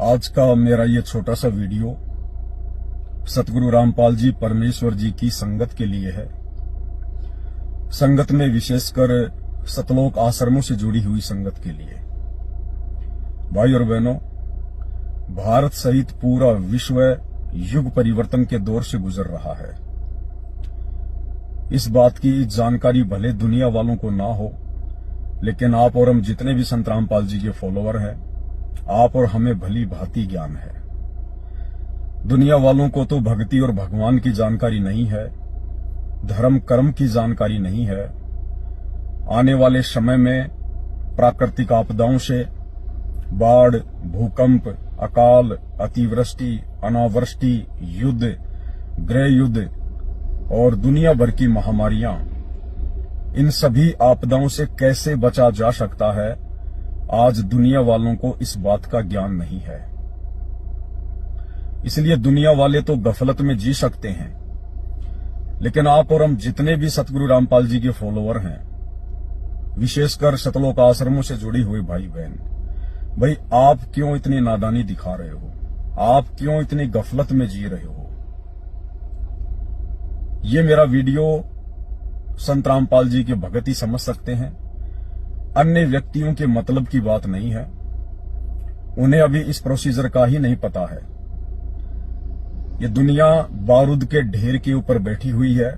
आज का मेरा ये छोटा सा वीडियो सतगुरु रामपाल जी परमेश्वर जी की संगत के लिए है। संगत में विशेषकर सतलोक आश्रमों से जुड़ी हुई संगत के लिए। भाई और बहनों, भारत सहित पूरा विश्व युग परिवर्तन के दौर से गुजर रहा है। इस बात की जानकारी भले दुनिया वालों को ना हो, लेकिन आप और हम जितने भी संत रामपाल जी के फॉलोअर हैं, आप और हमें भली भांति ज्ञान है। दुनिया वालों को तो भक्ति और भगवान की जानकारी नहीं है, धर्म कर्म की जानकारी नहीं है। आने वाले समय में प्राकृतिक आपदाओं से, बाढ़, भूकंप, अकाल, अतिवृष्टि, अनावृष्टि, युद्ध, गृह युद्ध और दुनिया भर की महामारियां, इन सभी आपदाओं से कैसे बचा जा सकता है, आज दुनिया वालों को इस बात का ज्ञान नहीं है। इसलिए दुनिया वाले तो गफलत में जी सकते हैं, लेकिन आप और हम जितने भी सतगुरु रामपाल जी के फॉलोअर हैं, विशेषकर सतलोक आश्रमों से जुड़ी हुई भाई बहन, भाई आप क्यों इतनी नादानी दिखा रहे हो? आप क्यों इतनी गफलत में जी रहे हो? ये मेरा वीडियो संत रामपाल जी के भगत ही समझ सकते हैं, अन्य व्यक्तियों के मतलब की बात नहीं है। उन्हें अभी इस प्रोसीजर का ही नहीं पता है। ये दुनिया बारूद के ढेर के ऊपर बैठी हुई है,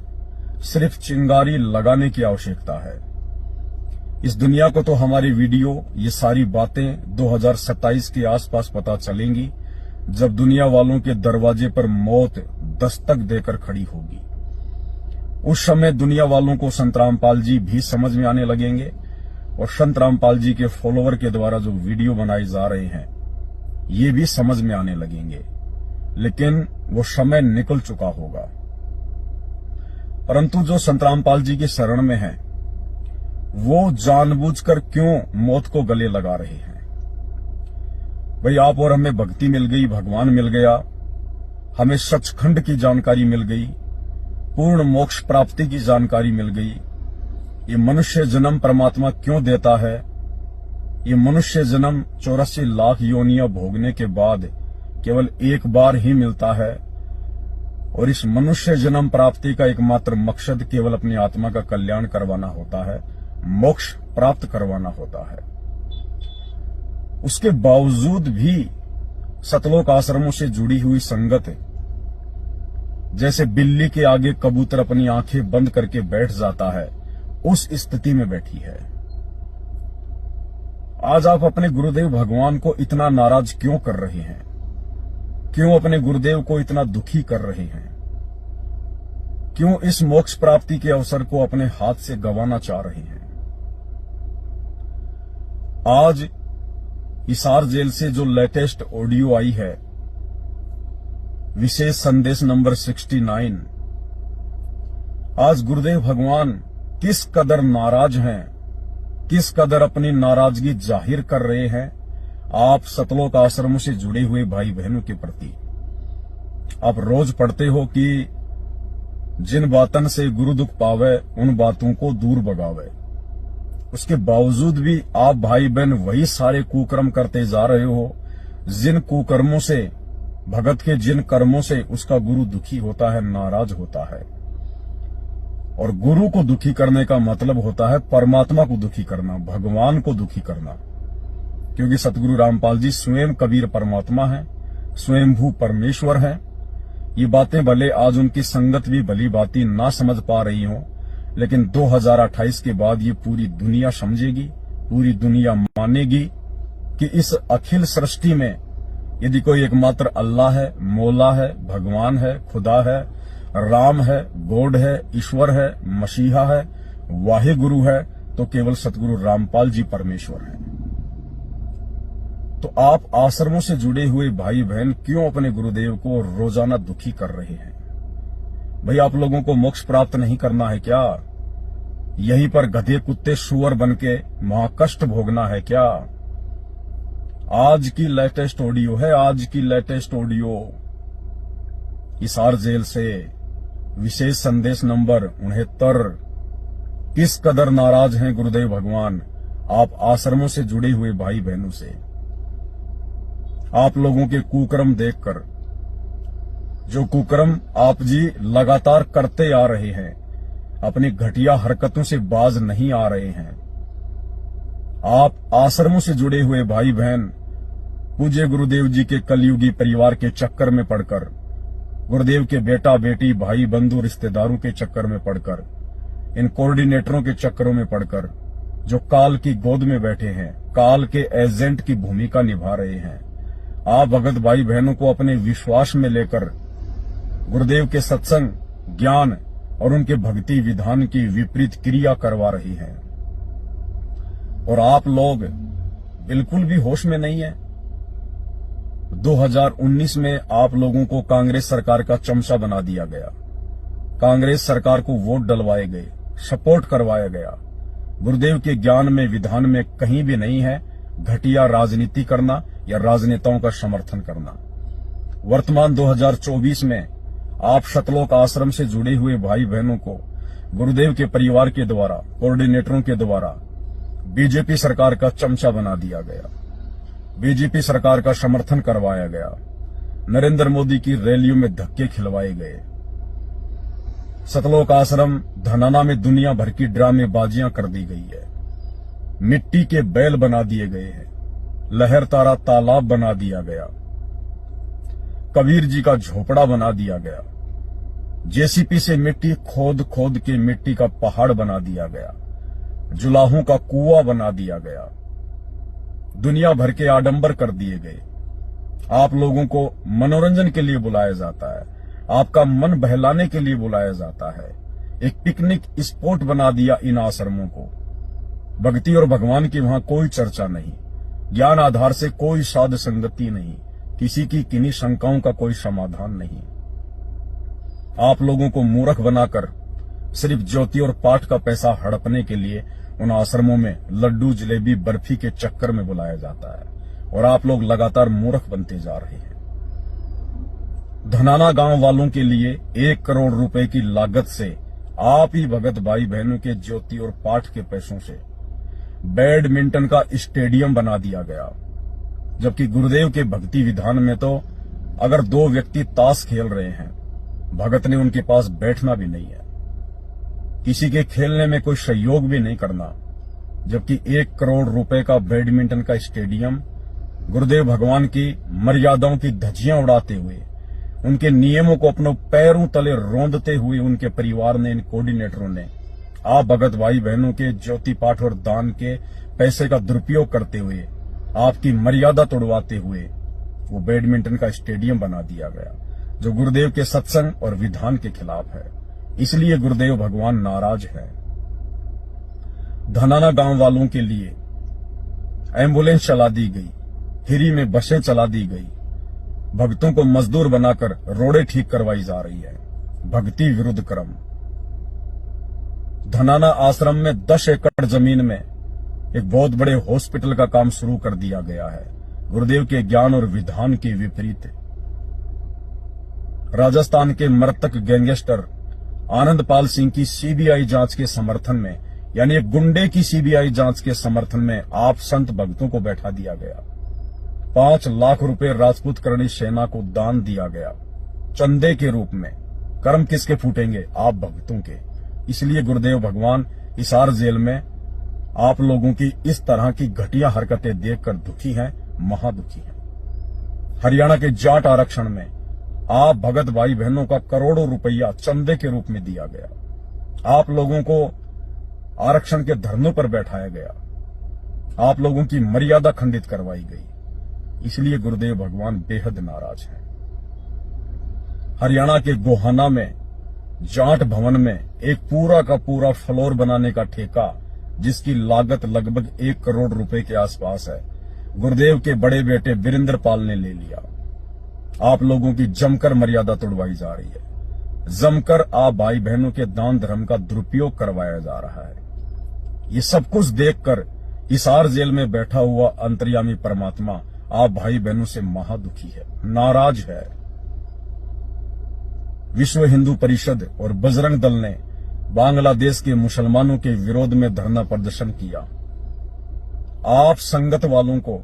सिर्फ चिंगारी लगाने की आवश्यकता है। इस दुनिया को तो हमारी वीडियो, ये सारी बातें 2027 के आसपास पता चलेंगी, जब दुनिया वालों के दरवाजे पर मौत दस्तक देकर खड़ी होगी। उस समय दुनिया वालों को संत रामपाल जी भी समझ में आने लगेंगे और संत रामपाल जी के फॉलोअर के द्वारा जो वीडियो बनाए जा रहे हैं, ये भी समझ में आने लगेंगे। लेकिन वो समय निकल चुका होगा। परंतु जो संत रामपाल जी के शरण में हैं, वो जानबूझकर क्यों मौत को गले लगा रहे हैं? भाई आप और हमें भक्ति मिल गई, भगवान मिल गया, हमें सचखंड की जानकारी मिल गई, पूर्ण मोक्ष प्राप्ति की जानकारी मिल गई। ये मनुष्य जन्म परमात्मा क्यों देता है? ये मनुष्य जन्म 84 लाख योनियां भोगने के बाद केवल एक बार ही मिलता है, और इस मनुष्य जन्म प्राप्ति का एकमात्र मकसद केवल अपनी आत्मा का कल्याण करवाना होता है, मोक्ष प्राप्त करवाना होता है। उसके बावजूद भी सतलोक आश्रमों से जुड़ी हुई संगत जैसे बिल्ली के आगे कबूतर अपनी आंखें बंद करके बैठ जाता है, उस स्थिति में बैठी है। आज आप अपने गुरुदेव भगवान को इतना नाराज क्यों कर रहे हैं? क्यों अपने गुरुदेव को इतना दुखी कर रहे हैं? क्यों इस मोक्ष प्राप्ति के अवसर को अपने हाथ से गंवाना चाह रहे हैं? आज हिसार जेल से जो लेटेस्ट ऑडियो आई है, विशेष संदेश नंबर 69, आज गुरुदेव भगवान किस कदर नाराज हैं, किस कदर अपनी नाराजगी जाहिर कर रहे हैं आप सतलोक आश्रमों से जुड़े हुए भाई बहनों के प्रति। आप रोज पढ़ते हो कि जिन बातन से गुरु दुख पावे, उन बातों को दूर भगावे। उसके बावजूद भी आप भाई बहन वही सारे कुकर्म करते जा रहे हो, जिन कुकर्मों से, भगत के जिन कर्मों से उसका गुरु दुखी होता है, नाराज होता है। और गुरु को दुखी करने का मतलब होता है परमात्मा को दुखी करना, भगवान को दुखी करना। क्योंकि सतगुरु रामपाल जी स्वयं कबीर परमात्मा है, स्वयंभू परमेश्वर है। ये बातें भले आज उनकी संगत भी भली बाती ना समझ पा रही हो, लेकिन 2028 के बाद ये पूरी दुनिया समझेगी, पूरी दुनिया मानेगी कि इस अखिल सृष्टि में यदि कोई एकमात्र अल्लाह है, मौला है, भगवान है, खुदा है, राम है, गॉड है, ईश्वर है, मसीहा है, वाहे गुरु है, तो केवल सतगुरु रामपाल जी परमेश्वर है। तो आप आश्रमों से जुड़े हुए भाई बहन क्यों अपने गुरुदेव को रोजाना दुखी कर रहे हैं? भाई आप लोगों को मोक्ष प्राप्त नहीं करना है क्या? यहीं पर गधे कुत्ते सुअर बनके महाकष्ट भोगना है क्या? आज की लेटेस्ट ऑडियो है, आज की लेटेस्ट ऑडियो हिसार जेल से विशेष संदेश नंबर 69। किस कदर नाराज हैं गुरुदेव भगवान आप आश्रमों से जुड़े हुए भाई बहनों से? आप लोगों के कुकर्म देखकर, जो कुकर्म आप जी लगातार करते आ रहे हैं, अपनी घटिया हरकतों से बाज नहीं आ रहे हैं। आप आश्रमों से जुड़े हुए भाई बहन पूज्य गुरुदेव जी के कलयुगी परिवार के चक्कर में पड़कर, गुरुदेव के बेटा बेटी भाई बंधु रिश्तेदारों के चक्कर में पड़कर, इन कोऑर्डिनेटरों के चक्करों में पड़कर, जो काल की गोद में बैठे हैं, काल के एजेंट की भूमिका निभा रहे हैं, आप भगत भाई बहनों को अपने विश्वास में लेकर गुरुदेव के सत्संग, ज्ञान और उनके भक्ति विधान की विपरीत क्रिया करवा रही हैं। और आप लोग बिल्कुल भी होश में नहीं है। 2019 में आप लोगों को कांग्रेस सरकार का चमचा बना दिया गया, कांग्रेस सरकार को वोट डलवाए गए, सपोर्ट करवाया गया। गुरुदेव के ज्ञान में, विधान में कहीं भी नहीं है घटिया राजनीति करना या राजनेताओं का समर्थन करना। वर्तमान 2024 में आप शतलोक आश्रम से जुड़े हुए भाई बहनों को गुरुदेव के परिवार के द्वारा, कोऑर्डिनेटरों के द्वारा बीजेपी सरकार का चमचा बना दिया गया, बीजेपी सरकार का समर्थन करवाया गया, नरेंद्र मोदी की रैलियों में धक्के खिलवाए गए। सतलोक आश्रम धनाना में दुनिया भर की ड्रामेबाजियां कर दी गई है, मिट्टी के बैल बना दिए गए हैं, लहर तारा तालाब बना दिया गया, कबीर जी का झोपड़ा बना दिया गया, जेसीपी से मिट्टी खोद खोद के मिट्टी का पहाड़ बना दिया गया, जुलाहों का कुआं बना दिया गया, दुनिया भर के आडंबर कर दिए गए। आप लोगों को मनोरंजन के लिए बुलाया जाता है, आपका मन बहलाने के लिए बुलाया जाता है। एक पिकनिक स्पॉट बना दिया इन आश्रमों को। भक्ति और भगवान की वहां कोई चर्चा नहीं, ज्ञान आधार से कोई साध संगति नहीं, किसी की किन्हीं शंकाओं का कोई समाधान नहीं। आप लोगों को मूर्ख बनाकर सिर्फ ज्योति और पाठ का पैसा हड़पने के लिए उन आश्रमों में लड्डू, जलेबी, बर्फी के चक्कर में बुलाया जाता है और आप लोग लगातार मूर्ख बनते जा रहे हैं। धनाना गांव वालों के लिए 1 करोड़ रुपए की लागत से आप ही भगत भाई बहनों के ज्योति और पाठ के पैसों से बैडमिंटन का स्टेडियम बना दिया गया, जबकि गुरुदेव के भक्ति विधान में तो अगर 2 व्यक्ति ताश खेल रहे हैं, भगत ने उनके पास बैठना भी नहीं है, किसी के खेलने में कोई सहयोग भी नहीं करना। जबकि 1 करोड़ रुपए का बैडमिंटन का स्टेडियम गुरुदेव भगवान की मर्यादाओं की धज्जियां उड़ाते हुए, उनके नियमों को अपने पैरों तले रौंदते हुए उनके परिवार ने, इन कोऑर्डिनेटरों ने, आप भगत भाई बहनों के ज्योति पाठ और दान के पैसे का दुरुपयोग करते हुए, आपकी मर्यादा तोड़वाते हुए वो बैडमिंटन का स्टेडियम बना दिया गया, जो गुरुदेव के सत्संग और विधान के खिलाफ है। इसलिए गुरुदेव भगवान नाराज है। धनाना गांव वालों के लिए एम्बुलेंस चला दी गई, फ्री में बसें चला दी गई, भक्तों को मजदूर बनाकर रोडें ठीक करवाई जा रही है। भक्ति विरुद्ध कर्म। धनाना आश्रम में 10 एकड़ जमीन में एक बहुत बड़े हॉस्पिटल का काम शुरू कर दिया गया है, गुरुदेव के ज्ञान और विधान के विपरीत। राजस्थान के मृतक गैंगस्टर आनंदपाल सिंह की सीबीआई जांच के समर्थन में, यानी एक गुंडे की सीबीआई जांच के समर्थन में आप संत भक्तों को बैठा दिया गया। 5 लाख रुपए राजपूत करणी सेना को दान दिया गया चंदे के रूप में। कर्म किसके फूटेंगे? आप भक्तों के। इसलिए गुरुदेव भगवान हिसार जेल में आप लोगों की इस तरह की घटिया हरकतें देखकर दुखी हैं, महादुखी हैं। हरियाणा के जाट आरक्षण में आप भगत भाई बहनों का करोड़ों रुपया चंदे के रूप में दिया गया। आप लोगों को आरक्षण के धरनों पर बैठाया गया, आप लोगों की मर्यादा खंडित करवाई गई। इसलिए गुरुदेव भगवान बेहद नाराज हैं। हरियाणा के गोहाना में जाट भवन में एक पूरा का पूरा फ्लोर बनाने का ठेका, जिसकी लागत लगभग 1 करोड़ रुपए के आसपास है, गुरुदेव के बड़े बेटे वीरेंद्र पाल ने ले लिया। आप लोगों की जमकर मर्यादा तोड़वाई जा रही है, जमकर आप भाई बहनों के दान धर्म का दुरुपयोग करवाया जा रहा है। ये सब कुछ देखकर हिसार जेल में बैठा हुआ अंतर्यामी परमात्मा आप भाई बहनों से महादुखी है, नाराज है। विश्व हिंदू परिषद और बजरंग दल ने बांग्लादेश के मुसलमानों के विरोध में धरना प्रदर्शन किया। आप संगत वालों को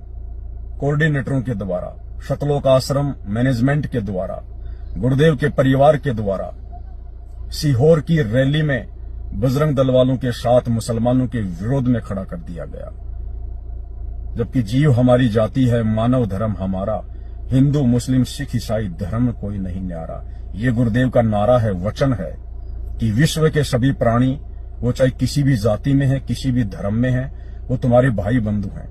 कोऑर्डिनेटरों के द्वारा शतलोक आश्रम मैनेजमेंट के द्वारा, गुरुदेव के परिवार के द्वारा सीहोर की रैली में बजरंग दल वालों के साथ मुसलमानों के विरोध में खड़ा कर दिया गया। जबकि जीव हमारी जाति है, मानव धर्म हमारा, हिंदू मुस्लिम सिख ईसाई धर्म कोई नहीं न्यारा। ये गुरुदेव का नारा है, वचन है कि विश्व के सभी प्राणी, वो चाहे किसी भी जाति में है, किसी भी धर्म में है, वो तुम्हारे भाई बंधु हैं।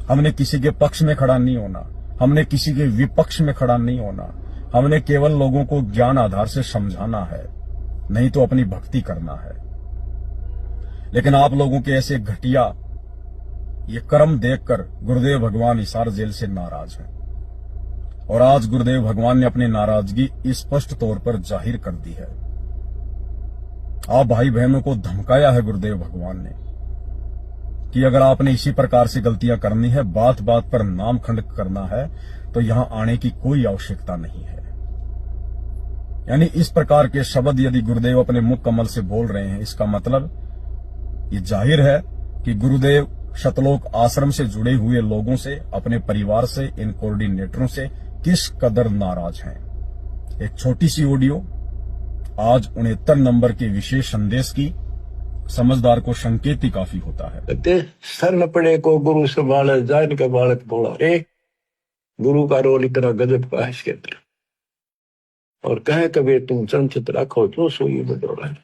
हमने किसी के पक्ष में खड़ा नहीं होना, हमने किसी के विपक्ष में खड़ा नहीं होना। हमने केवल लोगों को ज्ञान आधार से समझाना है, नहीं तो अपनी भक्ति करना है। लेकिन आप लोगों के ऐसे घटिया ये कर्म देखकर गुरुदेव भगवान हिसार जेल से नाराज हैं। और आज गुरुदेव भगवान ने अपनी नाराजगी स्पष्ट तौर पर जाहिर कर दी है। आप भाई बहनों को धमकाया है गुरुदेव भगवान ने कि अगर आपने इसी प्रकार से गलतियां करनी है, बात बात पर नाम खंड करना है, तो यहां आने की कोई आवश्यकता नहीं है। यानी इस प्रकार के शब्द यदि गुरुदेव अपने मुख कमल से बोल रहे हैं, इसका मतलब ये जाहिर है कि गुरुदेव शतलोक आश्रम से जुड़े हुए लोगों से, अपने परिवार से, इन कोऑर्डिनेटरों से किस कदर नाराज हैं। एक छोटी सी ऑडियो आज 69 नंबर के विशेष संदेश की समझदार को संकेत ही काफी होता है। सर पड़े को गुरु संभाले, जान का बालक बोला, रे गुरु का रोल इतना गजब का है इसके अंदर। और कहे कभी तुम चंचित रखो जो सोई बदौड़ा है।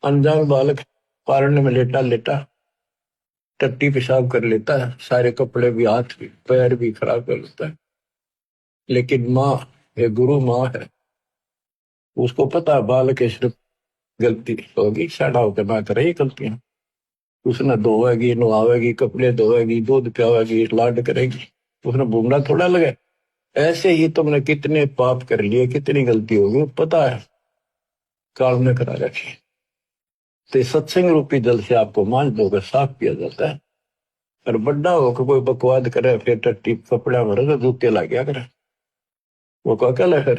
अनजान बालक पारने में लेटा लेटा टट्टी पेशाब कर लेता है, सारे कपड़े भी, हाथ भी, पैर भी खराब कर लेता है। लेकिन माँ, ये गुरु माँ है, उसको पता है बालक के सिर्फ गलती होगी, साड़ा होकर ना करे गलतियां। उसने धोएगी, नहावेगी, कपड़े धोएगी, दूध पियावेगी, लाड करेगी, उसने भूमना थोड़ा लगे। ऐसे ही तुमने कितने पाप कर लिए, कितनी गलती होगी, पता है, काल में करा रखी। तो सत्संग रूपी जल से आपको मांझ धोकर साफ किया जाता है। और बड्डा होकर कोई बकवाद करे, फिर टट्टी कपड़ा भरे जूते ला गया करे, वो को अकेला है।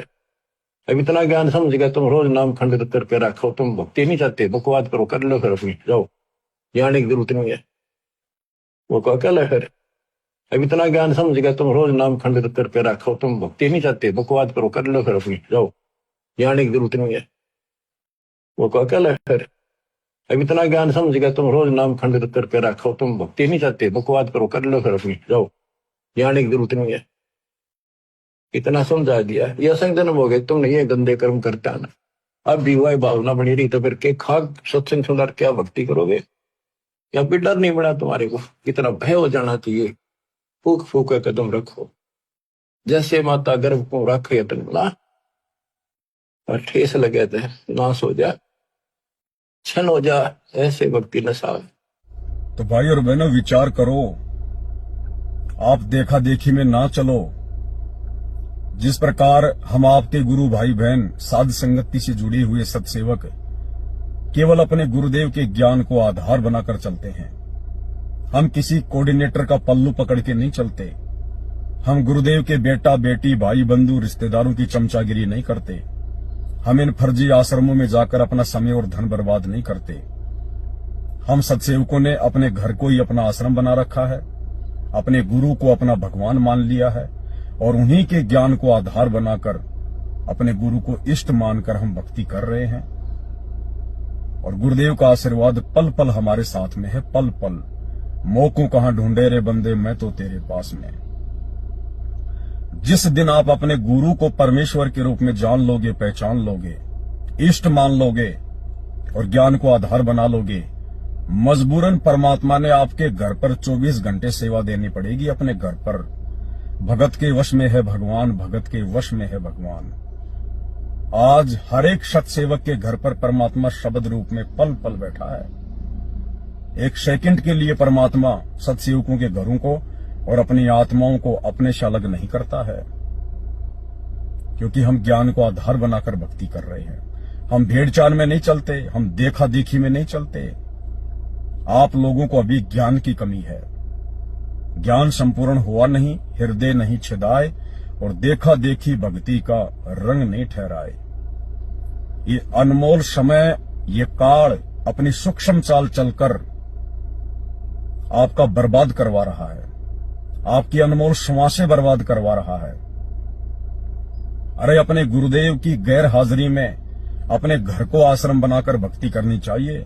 अब इतना ज्ञान समझ गया, तुम रोज नाम खंडित करके रखो, तुम भक्ति नहीं चाहते, बकवाद करो, कर लो, फिर अपनी जाओ, जाने की जरूरत नहीं है। वो को अकेला है। अब इतना ज्ञान समझ गया, तुम रोज नाम खंडित करके रखो, तुम भक्ति नहीं चाहते, बकवाद करो, कर लो, फिर अपनी जाओ, जाने की जरूरत नहीं है। वो को अकेला है। अब इतना ज्ञान समझ गया, तुम रोज नाम खंडित करके रखो, तुम भक्ति नहीं चाहते, बकवाद करो, कर लो, फिर अपनी जाओ, जाने की जरूरत नहीं है। इतना समझा दिया। ये असंग जन्म हो गए, तुमने ये गंदे कर्म करता ना, अब भी वही भावना बनी रही, तो फिर के खाक सत्संग सुंदर क्या भक्ति करोगे? या फिर डर नहीं बना तुम्हारे को? इतना भय हो जाना चाहिए। फूक फूक कदम रखो, जैसे माता गर्भ को रखे तनला, और ठेस लगे थे नाश हो जा, छन हो जा, ऐसे भक्ति नशा। तो भाई और बहनों, विचार करो, आप देखा देखी में ना चलो। जिस प्रकार हम आपके गुरु भाई बहन, साध संगति से जुड़े हुए सत्सेवक केवल अपने गुरुदेव के ज्ञान को आधार बनाकर चलते हैं। हम किसी कोऑर्डिनेटर का पल्लू पकड़ के नहीं चलते। हम गुरुदेव के बेटा बेटी, भाई बंधु, रिश्तेदारों की चमचागिरी नहीं करते। हम इन फर्जी आश्रमों में जाकर अपना समय और धन बर्बाद नहीं करते। हम सत्सेवकों ने अपने घर को ही अपना आश्रम बना रखा है, अपने गुरु को अपना भगवान मान लिया है, और उन्हीं के ज्ञान को आधार बनाकर अपने गुरु को इष्ट मानकर हम भक्ति कर रहे हैं। और गुरुदेव का आशीर्वाद पल पल हमारे साथ में है, पल पल। मौकों कहां ढूंढे रे बंदे, मैं तो तेरे पास में। जिस दिन आप अपने गुरु को परमेश्वर के रूप में जान लोगे, पहचान लोगे, इष्ट मान लोगे और ज्ञान को आधार बना लोगे, मजबूरन परमात्मा ने आपके घर पर 24 घंटे सेवा देनी पड़ेगी। अपने घर पर भगत के वश में है भगवान, भगत के वश में है भगवान। आज हर एक सत्सेवक के घर पर परमात्मा शब्द रूप में पल पल बैठा है। एक सेकंड के लिए परमात्मा सत्सेवकों के घरों को और अपनी आत्माओं को अपने से अलग नहीं करता है, क्योंकि हम ज्ञान को आधार बनाकर भक्ति कर रहे हैं। हम भेड़ चाल में नहीं चलते, हम देखा देखी में नहीं चलते। आप लोगों को अभी ज्ञान की कमी है। ज्ञान संपूर्ण हुआ नहीं, हृदय नहीं छिदाए, और देखा देखी भक्ति का रंग नहीं ठहराए। ये अनमोल समय, ये काल अपनी सूक्ष्म चाल चलकर आपका बर्बाद करवा रहा है। आपकी अनमोल श्वासें बर्बाद करवा रहा है। अरे अपने गुरुदेव की गैर हाजिरी में अपने घर को आश्रम बनाकर भक्ति करनी चाहिए।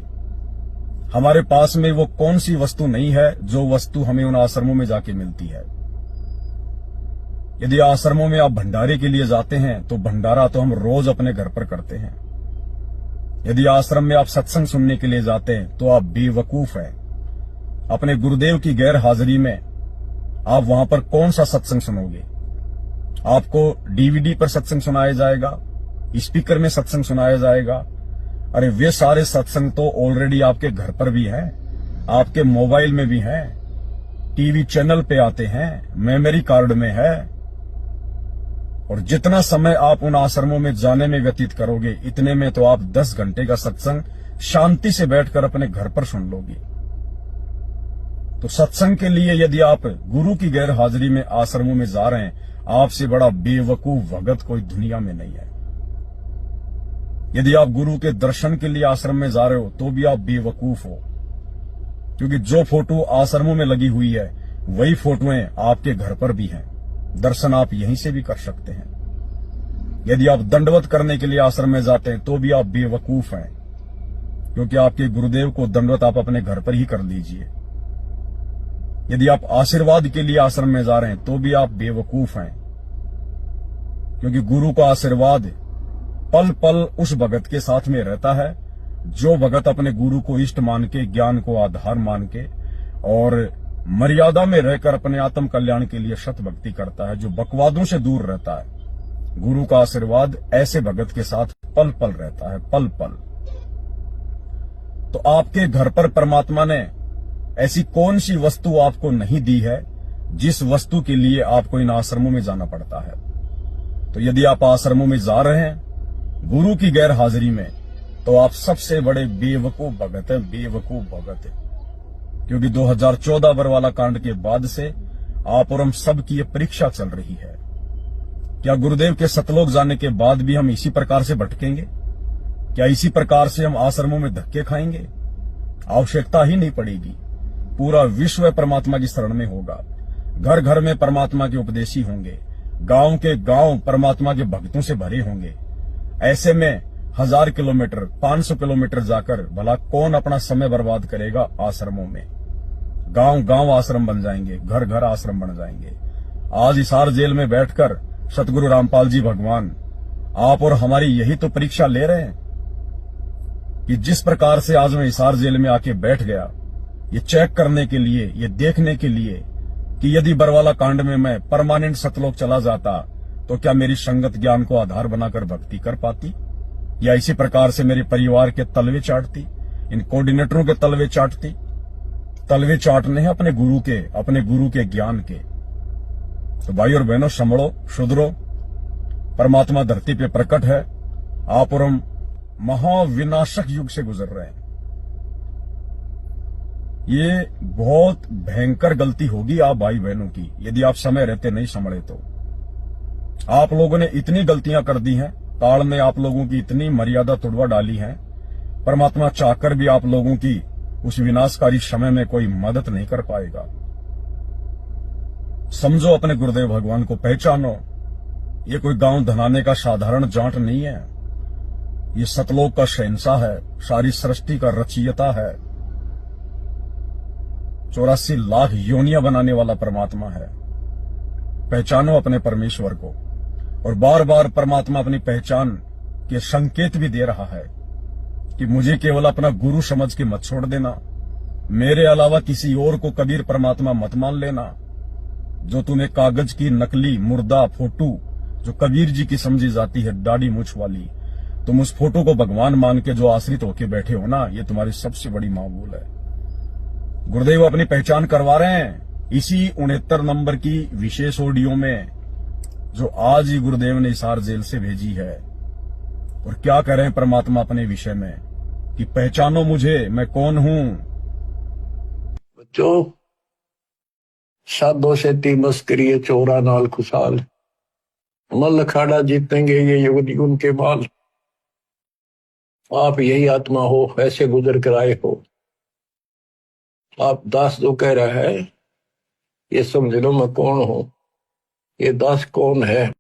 हमारे पास में वो कौन सी वस्तु नहीं है जो वस्तु हमें उन आश्रमों में जाके मिलती है। यदि आश्रमों में आप भंडारे के लिए जाते हैं तो भंडारा तो हम रोज अपने घर पर करते हैं। यदि आश्रम में आप सत्संग सुनने के लिए जाते हैं तो आप बेवकूफ हैं। अपने गुरुदेव की गैर हाजिरी में आप वहां पर कौन सा सत्संग सुनोगे? आपको डीवीडी पर सत्संग सुनाया जाएगा, स्पीकर में सत्संग सुनाया जाएगा। अरे वे सारे सत्संग तो ऑलरेडी आपके घर पर भी हैं, आपके मोबाइल में भी हैं, टीवी चैनल पे आते हैं, मेमोरी कार्ड में है। और जितना समय आप उन आश्रमों में जाने में व्यतीत करोगे, इतने में तो आप 10 घंटे का सत्संग शांति से बैठकर अपने घर पर सुन लोगे। तो सत्संग के लिए यदि आप गुरु की गैर हाजिरी में आश्रमों में जा रहे हैं, आपसे बड़ा बेवकूफ भगत कोई दुनिया में नहीं है। यदि आप गुरु के दर्शन के लिए आश्रम में जा रहे हो तो भी आप बेवकूफ हो, क्योंकि जो फोटो आश्रमों में लगी हुई है वही फोटोएं आपके घर पर भी हैं। दर्शन आप यहीं से भी कर सकते हैं। यदि आप दंडवत करने के लिए आश्रम में जाते हैं तो भी आप बेवकूफ हैं, क्योंकि आपके गुरुदेव को दंडवत आप अपने घर पर ही कर लीजिए। यदि आप आशीर्वाद के लिए आश्रम में जा रहे हैं तो भी आप बेवकूफ हैं, क्योंकि गुरु का आशीर्वाद पल पल उस भगत के साथ में रहता है जो भगत अपने गुरु को इष्ट मान के, ज्ञान को आधार मान के और मर्यादा में रहकर अपने आत्म कल्याण के लिए सत भक्ति करता है, जो बकवादों से दूर रहता है। गुरु का आशीर्वाद ऐसे भगत के साथ पल पल रहता है, पल पल। तो आपके घर पर परमात्मा ने ऐसी कौन सी वस्तु आपको नहीं दी है जिस वस्तु के लिए आपको इन आश्रमों में जाना पड़ता है? तो यदि आप आश्रमों में जा रहे हैं गुरु की गैर हाजिरी में, तो आप सबसे बड़े बेवकूफ भगत हैं, बेवकूफ भगत हैं। क्योंकि 2014 बरवाला कांड के बाद से आप और हम सब की ये परीक्षा चल रही है। क्या गुरुदेव के सतलोक जाने के बाद भी हम इसी प्रकार से भटकेंगे? क्या इसी प्रकार से हम आश्रमों में धक्के खाएंगे? आवश्यकता ही नहीं पड़ेगी। पूरा विश्व परमात्मा की शरण में होगा। घर घर में परमात्मा के उपदेशी होंगे, गांव के गांव परमात्मा के भक्तों से भरे होंगे। ऐसे में 1000 किलोमीटर 500 किलोमीटर जाकर भला कौन अपना समय बर्बाद करेगा आश्रमों में? गांव गांव आश्रम बन जाएंगे, घर घर आश्रम बन जाएंगे। आज हिसार जेल में बैठकर सतगुरु रामपाल जी भगवान आप और हमारी यही तो परीक्षा ले रहे हैं कि जिस प्रकार से आज मैं हिसार जेल में आके बैठ गया, ये चेक करने के लिए, ये देखने के लिए कि यदि बरवाला कांड में मैं परमानेंट सतलोक चला जाता तो क्या मेरी संगत ज्ञान को आधार बनाकर भक्ति कर पाती, या इसी प्रकार से मेरे परिवार के तलवे चाटती, इन कोऑर्डिनेटरों के तलवे चाटती। तलवे चाटने हैं अपने गुरु के ज्ञान के। तो भाई और बहनों, संभलो, सुधरो। परमात्मा धरती पे प्रकट है। आप और हम महाविनाशक युग से गुजर रहे हैं। ये बहुत भयंकर गलती होगी आप भाई बहनों की यदि आप समय रहते नहीं संभले तो। आप लोगों ने इतनी गलतियां कर दी हैं, काल ने आप लोगों की इतनी मर्यादा तोड़वा डाली है, परमात्मा चाहकर भी आप लोगों की उस विनाशकारी समय में कोई मदद नहीं कर पाएगा। समझो, अपने गुरुदेव भगवान को पहचानो। ये कोई गांव धनाने का साधारण जाट नहीं है, ये सतलोक का शहंशाह है, सारी सृष्टि का रचयिता है, 84 लाख योनियां बनाने वाला परमात्मा है। पहचानो अपने परमेश्वर को। और बार बार परमात्मा अपनी पहचान के संकेत भी दे रहा है कि मुझे केवल अपना गुरु समझ के मत छोड़ देना, मेरे अलावा किसी और को कबीर परमात्मा मत मान लेना। जो तुम्हें कागज की नकली मुर्दा फोटो जो कबीर जी की समझी जाती है, दाढ़ी मूछ वाली, तुम उस फोटो को भगवान मान के जो आश्रित होके बैठे हो ना, ये तुम्हारी सबसे बड़ी मामूल है। गुरुदेव अपनी पहचान करवा रहे हैं इसी 69 नंबर की विशेष ऑडियो में, जो आज ही गुरुदेव ने हिसार जेल से भेजी है। और क्या कह रहे हैं परमात्मा अपने विषय में कि पहचानो मुझे, मैं कौन हूं। बच्चों, साधो से ती मस्करी चोरा नाल खुशाल, मल अखाड़ा जीतेंगे ये युग युग के बाल। आप यही आत्मा हो, ऐसे गुजर कर आए हो। आप दास जो कह रहा है ये समझ लो मैं कौन हूं, ये दास कौन है।